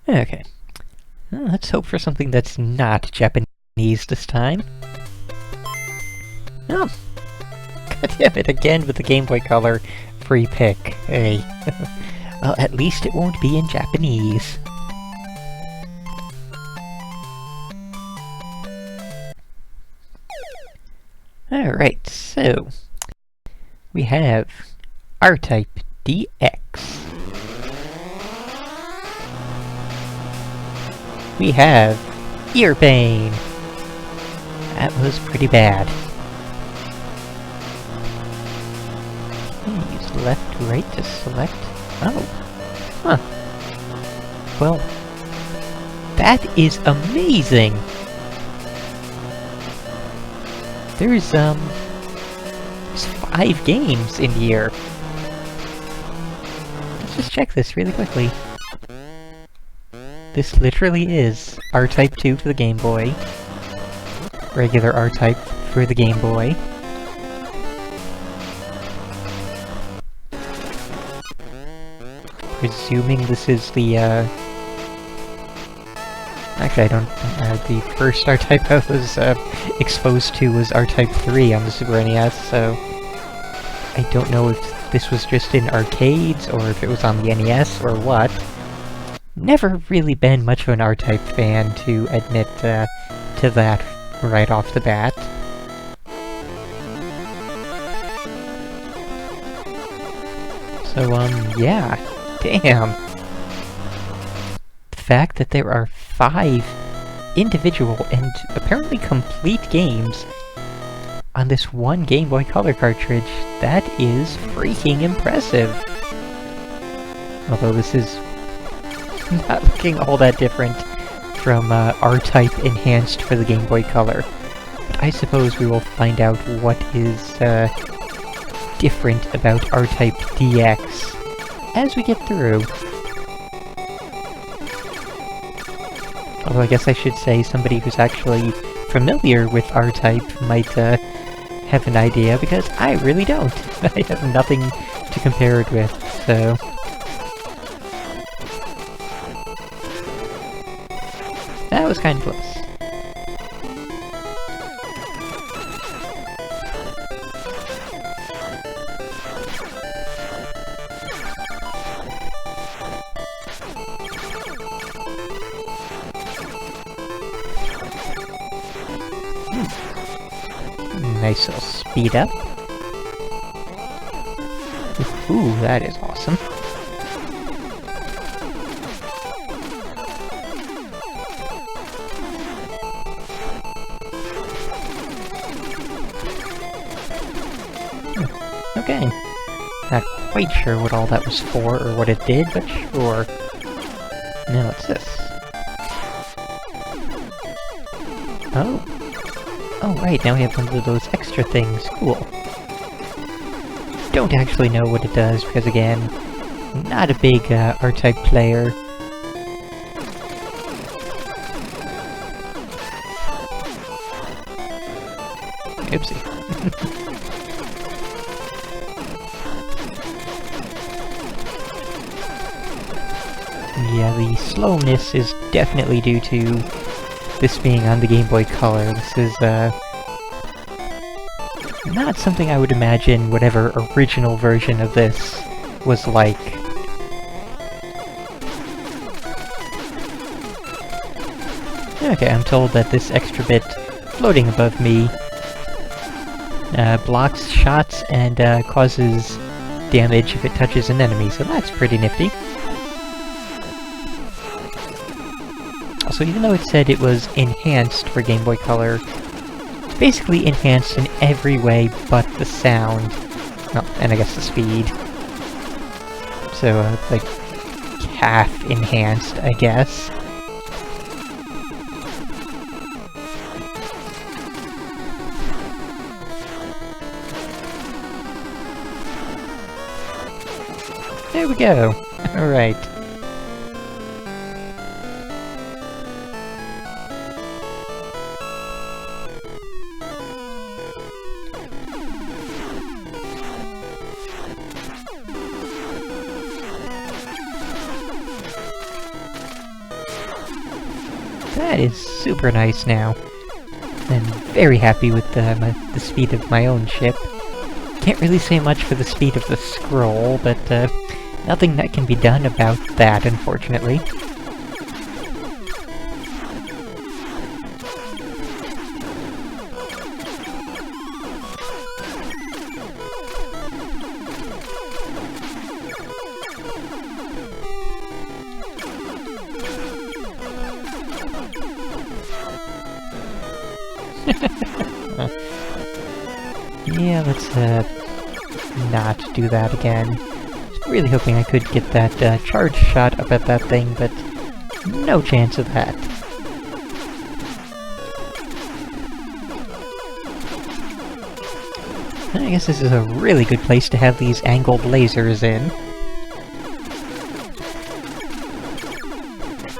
Okay. Well, let's hope for something that's not Japanese this time. Oh! God damn it, again with the Game Boy Color free pick. Hey. Well, at least it won't be in Japanese. Alright, so... we have R-Type DX. We have ear pain. That was pretty bad. Use left, right to select. Oh. Huh. Well, that is amazing! There's 5 games in here. Let's just check this really quickly. This literally is R-Type 2 for the Game Boy, regular R-Type for the Game Boy, presuming this is the, actually I don't, the first R-Type I was, exposed to was R-Type 3 on the Super NES, so I don't know if this was just in arcades, or if it was on the NES, or what. Never really been much of an R-Type fan, to admit to that right off the bat. So, yeah. Damn! The fact that there are 5 individual and apparently complete games on this one Game Boy Color cartridge, that is freaking impressive! Although this is not looking all that different from R-Type Enhanced for the Game Boy Color. But I suppose we will find out what is different about R-Type DX as we get through. Although I guess I should say somebody who's actually familiar with R-Type might have an idea, because I really don't. I have nothing to compare it with, so... that was kind of close. Nice little speed up. Ooh, that is awesome. Okay. Not quite sure what all that was for, or what it did, but sure. Now what's this? Oh. Oh, right, now we have one of those extra things. Cool. Don't actually know what it does, because again, not a big R-Type player. Oopsie. Yeah, the slowness is definitely due to this being on the Game Boy Color. This is, not something I would imagine whatever original version of this was like. Okay, I'm told that this extra bit floating above me blocks shots and causes damage if it touches an enemy, so that's pretty nifty. Also, even though it said it was enhanced for Game Boy Color, it's basically enhanced in every way but the sound. Oh, and I guess the speed. So, like, half enhanced, I guess. There we go! Alright. that is super nice now. I'm very happy with the speed of my own ship. Can't really say much for the speed of the scroll, but nothing that can be done about that, unfortunately. Yeah, let's not do that again. Just really hoping I could get that charge shot up at that thing, but no chance of that. I guess this is a really good place to have these angled lasers in.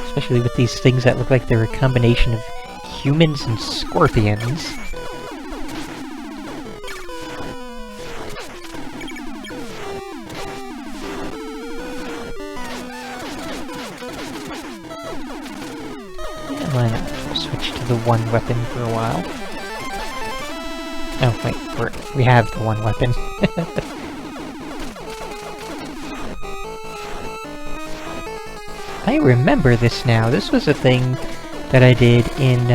Especially with these things that look like they're a combination of humans and scorpions. Yeah, why not? We'll switch to the one weapon for a while. Oh, wait, we have the one weapon. I remember this now. This was a thing that I did in,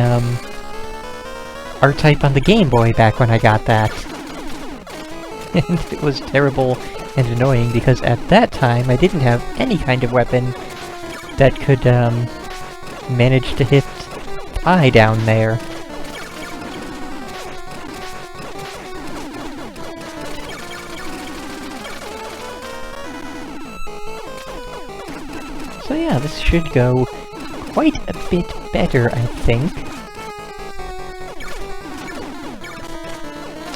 R-Type on the Game Boy back when I got that. And it was terrible and annoying because at that time I didn't have any kind of weapon that could, manage to hit I down there. So yeah, this should go quite a bit better, I think.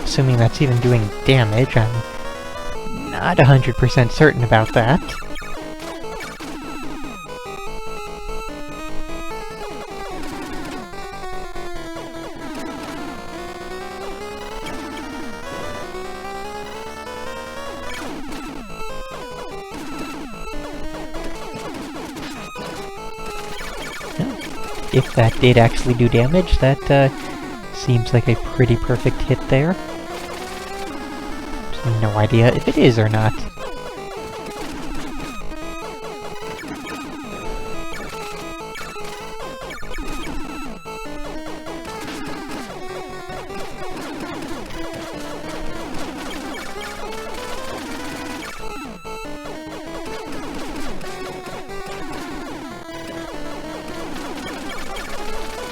Assuming that's even doing damage, I'm not 100% certain about that. If that did actually do damage, that seems like a pretty perfect hit there. Just no idea if it is or not.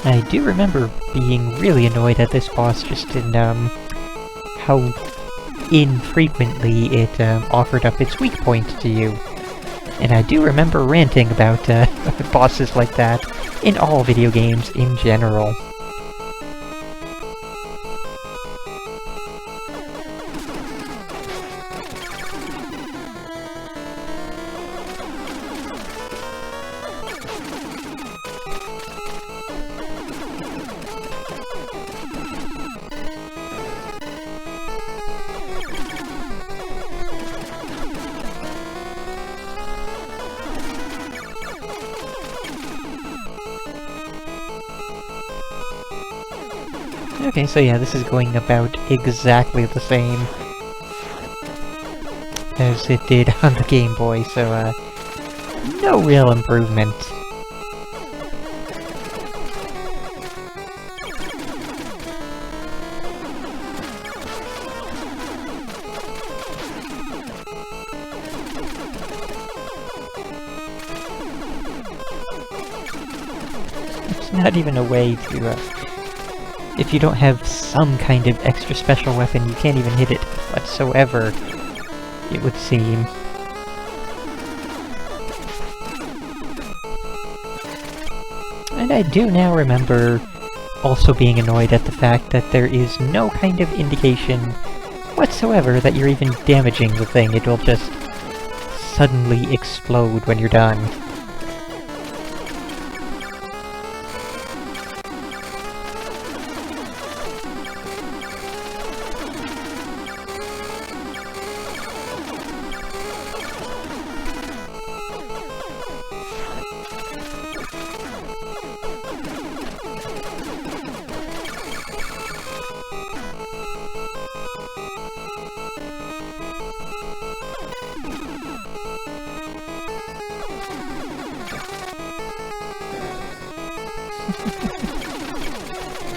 I do remember being really annoyed at this boss just in, how infrequently it, offered up its weak point to you. And I do remember ranting about, bosses like that in all video games in general. Okay, so yeah, this is going about exactly the same as it did on the Game Boy, so, no real improvement. There's not even a way to, if you don't have some kind of extra special weapon, you can't even hit it whatsoever, it would seem. And I do now remember also being annoyed at the fact that there is no kind of indication whatsoever that you're even damaging the thing. It will just suddenly explode when you're done.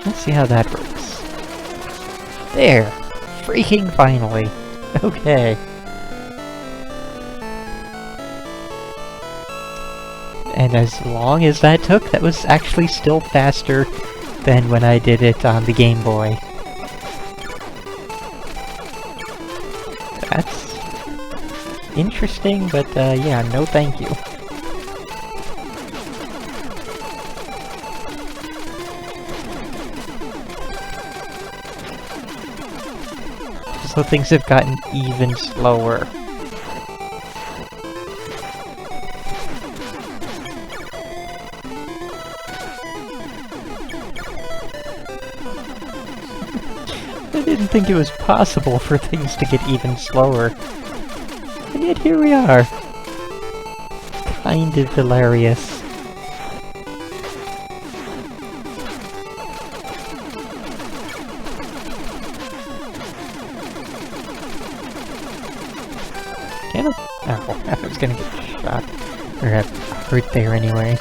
Let's see how that works. There! Freaking finally! Okay. And as long as that took, that was actually still faster than when I did it on the Game Boy. That's interesting, but yeah, no thank you. So things have gotten even slower. I didn't think it was possible for things to get even slower. And yet here we are. Kind of hilarious. Can I? Oh, I was gonna get shot. Or hurt there anyway.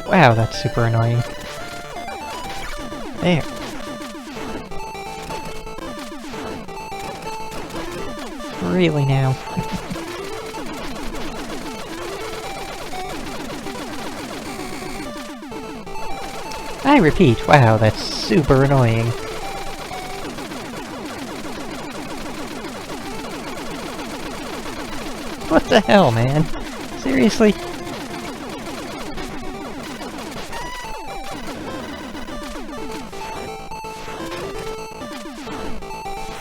Wow, that's super annoying. There. Really now? I repeat, wow, that's super annoying. What the hell, man? Seriously?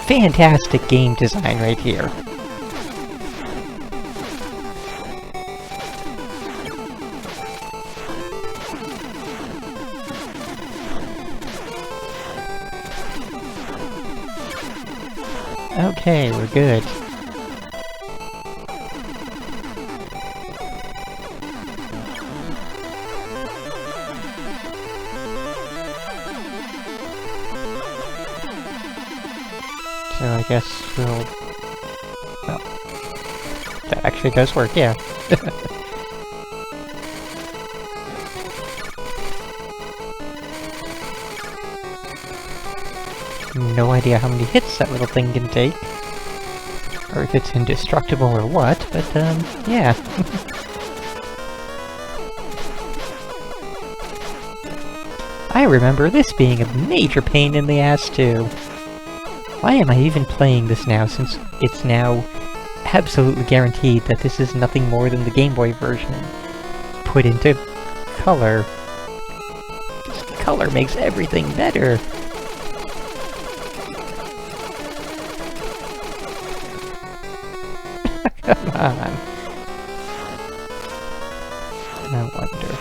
Fantastic game design right here. Okay, we're good. So I guess we'll... well... that actually does work, yeah. No idea how many hits that little thing can take. Or if it's indestructible or what, but, yeah. I remember this being a major pain in the ass, too. Why am I even playing this now, since it's now absolutely guaranteed that this is nothing more than the Game Boy version put into color? Just color makes everything better! Come on! No wonder.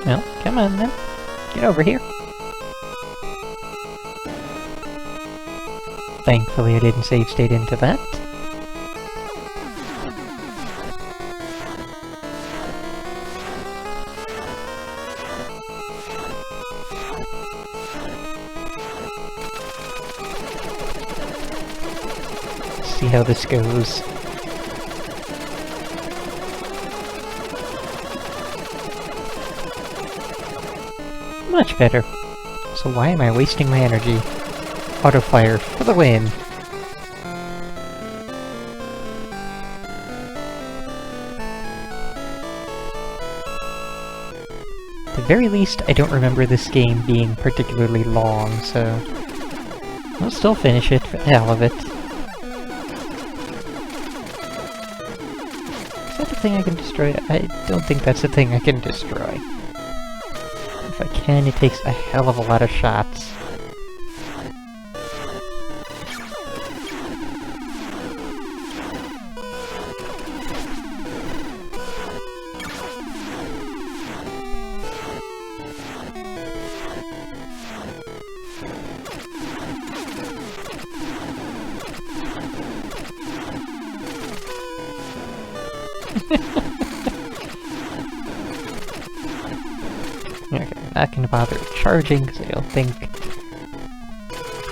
Well, come on then. Get over here. Thankfully I didn't save state into that. See how this goes. Much better. So why am I wasting my energy? Autofire for the win! At the very least, I don't remember this game being particularly long, so... I'll still finish it for the hell of it. Is that the thing I can destroy? I don't think that's the thing I can destroy. If I can, it takes a hell of a lot of shots. Okay, not gonna bother charging, because I don't think...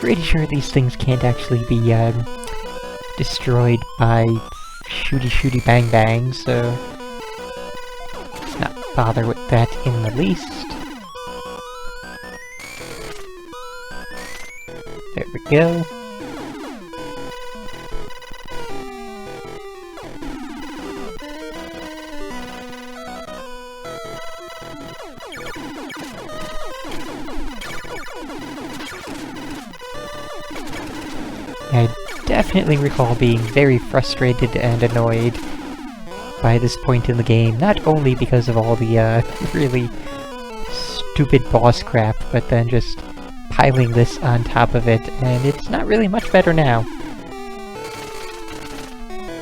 Pretty sure these things can't actually be, destroyed by shooty bang bang, so... Not bother with that in the least. There we go. I definitely recall being very frustrated and annoyed by this point in the game, not only because of all the, really stupid boss crap, but then just piling this on top of it, and it's not really much better now.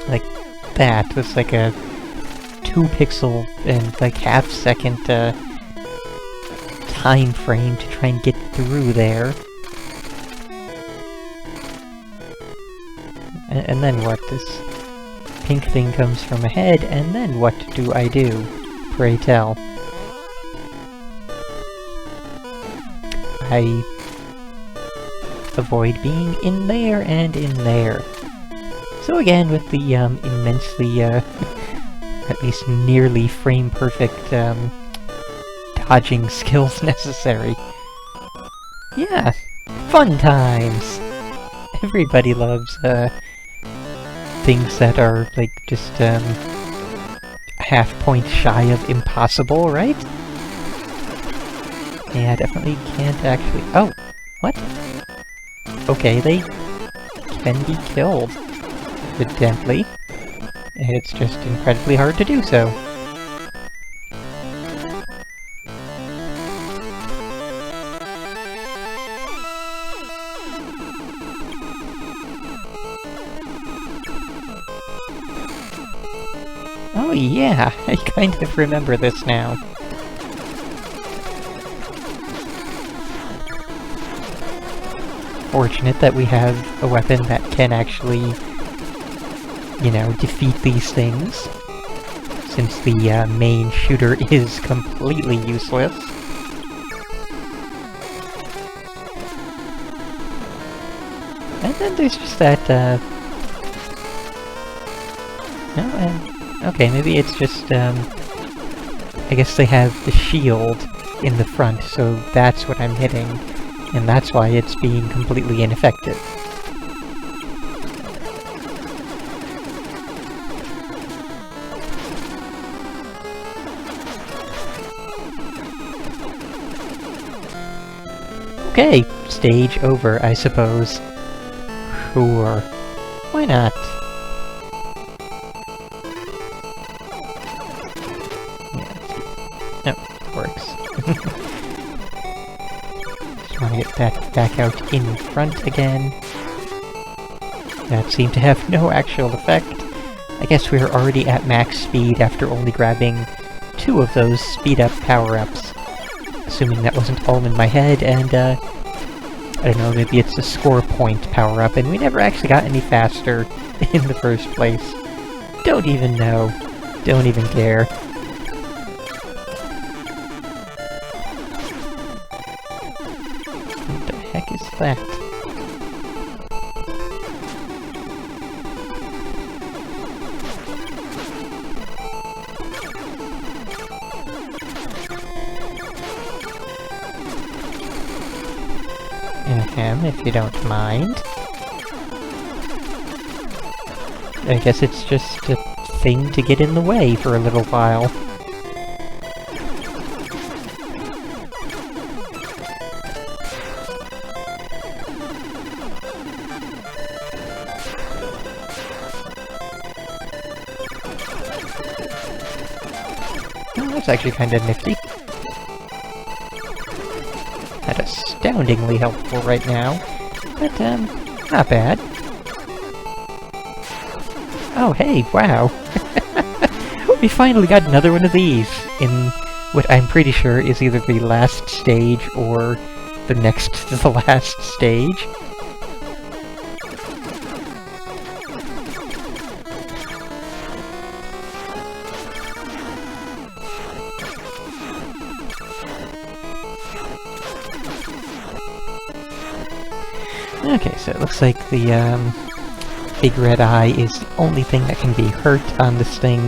Like, that was like a 2 pixel and like half-second, time frame to try and get through there. And then what? This pink thing comes from ahead, and then what do I do? Pray tell. I avoid being in there and in there. So again, with the immensely, at least nearly frame-perfect, dodging skills necessary. Yeah, fun times! Everybody loves, things that are, like, just, half point shy of impossible, right? Yeah, definitely can't actually... Oh! What? Okay, they can be killed, evidently. It's just incredibly hard to do so. Oh yeah, I kind of remember this now. Fortunate that we have a weapon that can actually, you know, defeat these things, since the main shooter is completely useless. And then there's just that, okay, maybe it's just, I guess they have the shield in the front, so that's what I'm hitting, and that's why it's being completely ineffective. Okay, stage over, I suppose. Sure. Why not? Works. Just want to get that back out in front again. That seemed to have no actual effect. I guess we were already at max speed after only grabbing 2 of those speed-up power-ups. Assuming that wasn't all in my head, and, I don't know, maybe it's a score point power-up, and we never actually got any faster in the first place. Don't even know. Don't even care. What the heck is that? If you don't mind. I guess it's just a thing to get in the way for a little while. Oh, that's actually kind of nifty. That astoundingly helpful right now, but, not bad. Oh, hey, wow! We finally got another one of these, in what I'm pretty sure is either the last stage or the next to the last stage. Okay, so it looks like the big red eye is the only thing that can be hurt on this thing.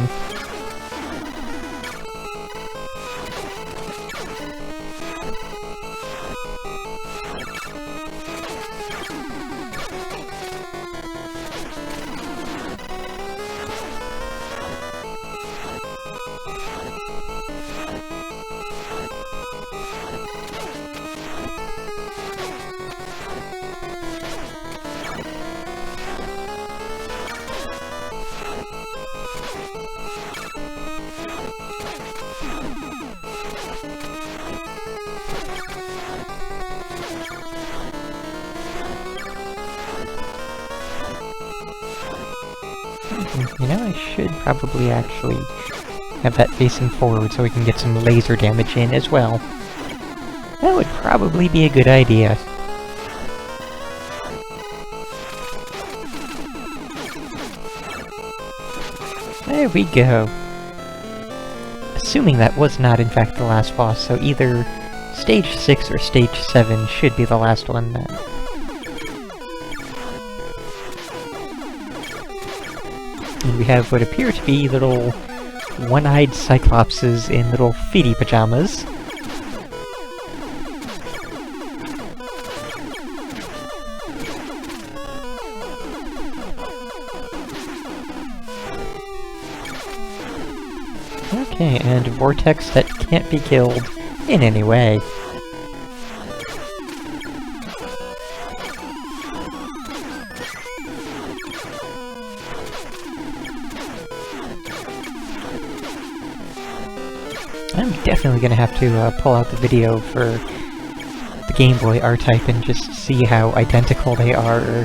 You know, I should probably actually have that facing forward so we can get some laser damage in as well. That would probably be a good idea. There we go. Assuming that was not in fact the last boss, so either Stage 6 or Stage 7 should be the last one then. And we have what appear to be little one-eyed cyclopses in little feety pajamas. Okay, and a vortex that can't be killed in any way. I'm definitely gonna have to pull out the video for the Game Boy R-Type and just see how identical they are, or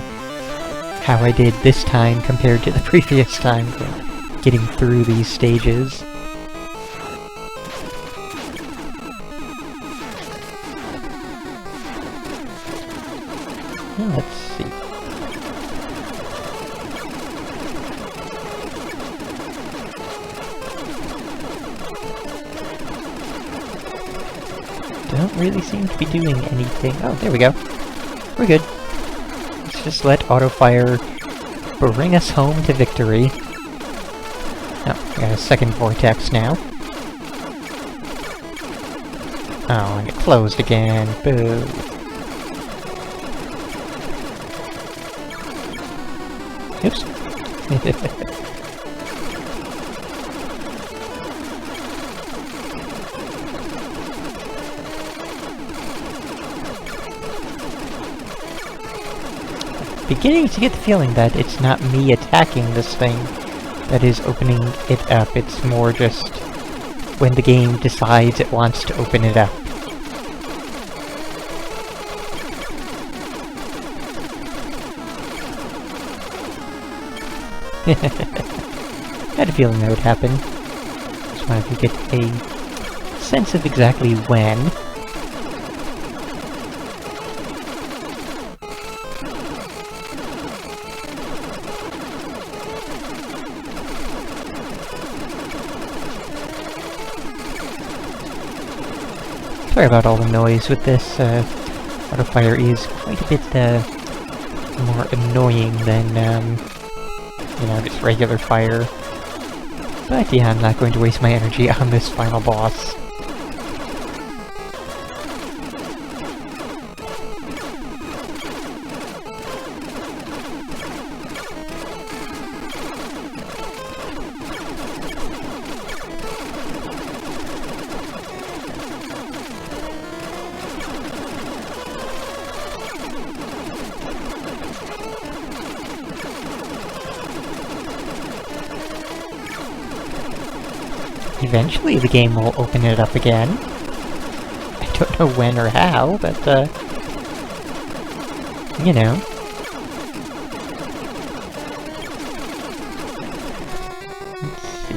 how I did this time compared to the previous time getting through these stages. Well, let's see. Don't really seem to be doing anything. Oh, there we go. We're good. Let's just let auto-fire bring us home to victory. Oh, we got a second vortex now. Oh, and it closed again. Boo. Oops. Beginning to get the feeling that it's not me attacking this thing that is opening it up. It's more just when the game decides it wants to open it up. Had a feeling that would happen. Just wanted to get a sense of exactly when. Sorry about all the noise with this. Auto-fire is quite a bit more annoying than you know, just regular fire. But yeah, I'm not going to waste my energy on this final boss. Eventually the game will open it up again. I don't know when or how, but, you know. Let's see.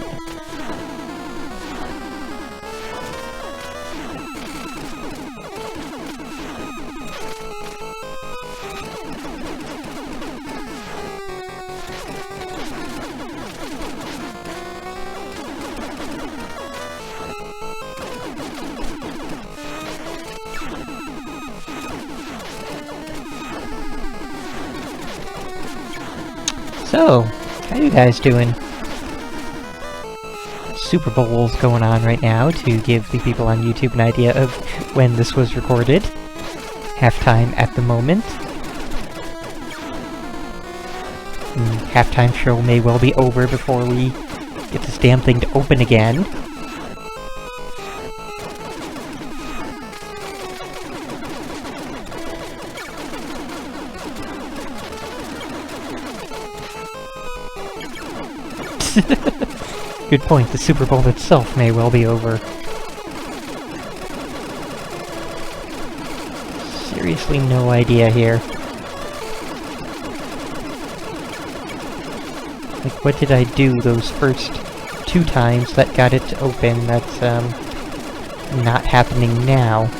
So, how you guys doing? Super Bowl's going on right now to give the people on YouTube an idea of when this was recorded. Halftime at the moment. Halftime show may well be over before we get this damn thing to open again. Good point, the Super Bowl itself may well be over. Seriously, no idea here. Like, what did I do those first 2 times that got it to open that's, not happening now?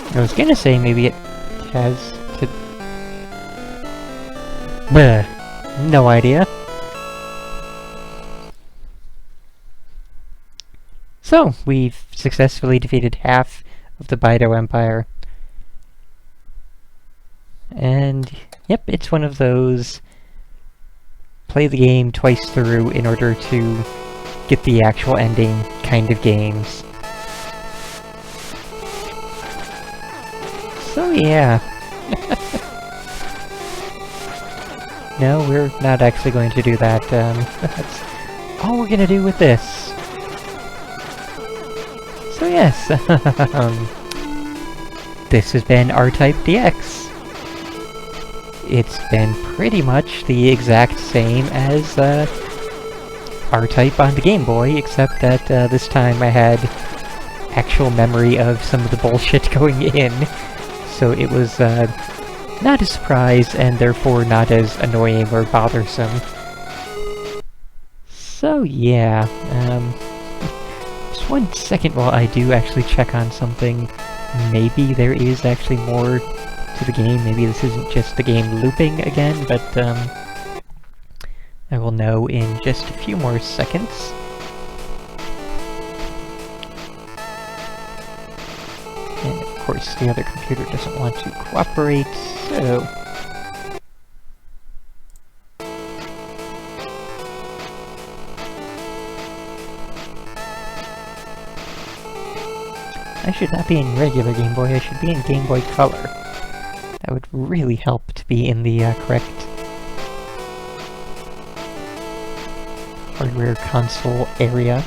I was gonna say maybe it has to... Bleh. No idea. So, we've successfully defeated half of the Baido Empire. And, yep, it's one of those play the game twice through in order to get the actual ending kind of games. So yeah. No, we're not actually going to do that. That's all we're gonna do with this. So yes, this has been R-Type DX. It's been pretty much the exact same as R-Type on the Game Boy, except that this time I had actual memory of some of the bullshit going in. So it was not a surprise, and therefore not as annoying or bothersome. So yeah, just 1 second while I do actually check on something. Maybe there is actually more to the game. Maybe this isn't just the game looping again, but I will know in just a few more seconds. And of course the other computer doesn't want to cooperate, so... I should not be in regular Game Boy, I should be in Game Boy Color. That would really help to be in the correct hardware console area.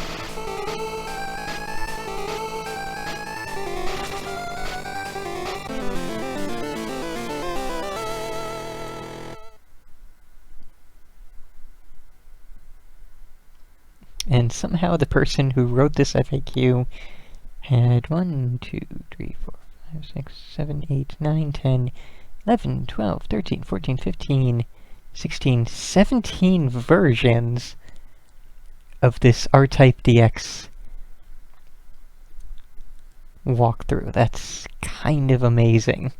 And somehow the person who wrote this FAQ had 1, 2, 3, 4, 5, 6, 7, 8, 9, 10, 11, 12, 13, 14, 15, 16, 17 versions of this R-Type DX walkthrough. That's kind of amazing.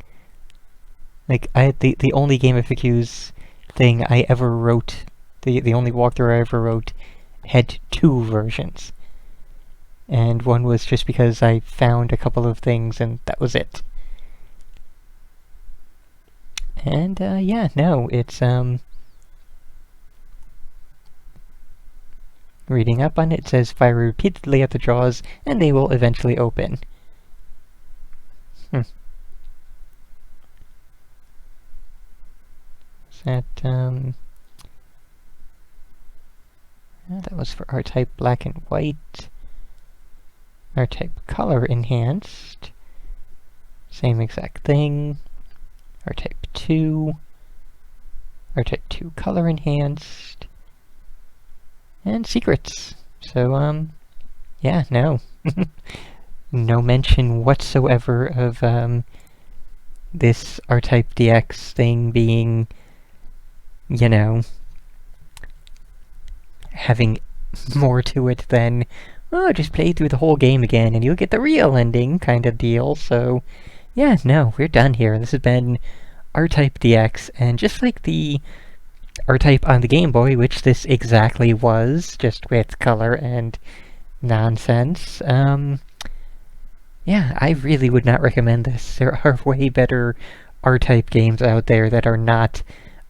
Like, the only Game FAQs thing I ever wrote, the only walkthrough I ever wrote, had 2 versions. And one was just because I found a couple of things and that was it. And, yeah, no, it's, reading up on it, it says fire repeatedly at the jaws and they will eventually open. Is that, that was for R-Type Black and White. R-Type Color Enhanced. Same exact thing. R-Type 2. R-Type 2 Color Enhanced. And Secrets. So, yeah, no. No mention whatsoever of, this R-Type DX thing being, you know, having more to it than oh, just play through the whole game again and you'll get the real ending kind of deal. So, yeah, no, we're done here. This has been R-Type DX, and just like the R-Type on the Game Boy, which this exactly was, just with color and nonsense, yeah, I really would not recommend this. There are way better R-Type games out there that are not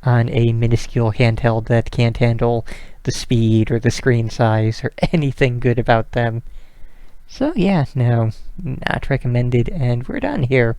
on a minuscule handheld that can't handle the speed or the screen size or anything good about them. So yeah, no, not recommended, and we're done here.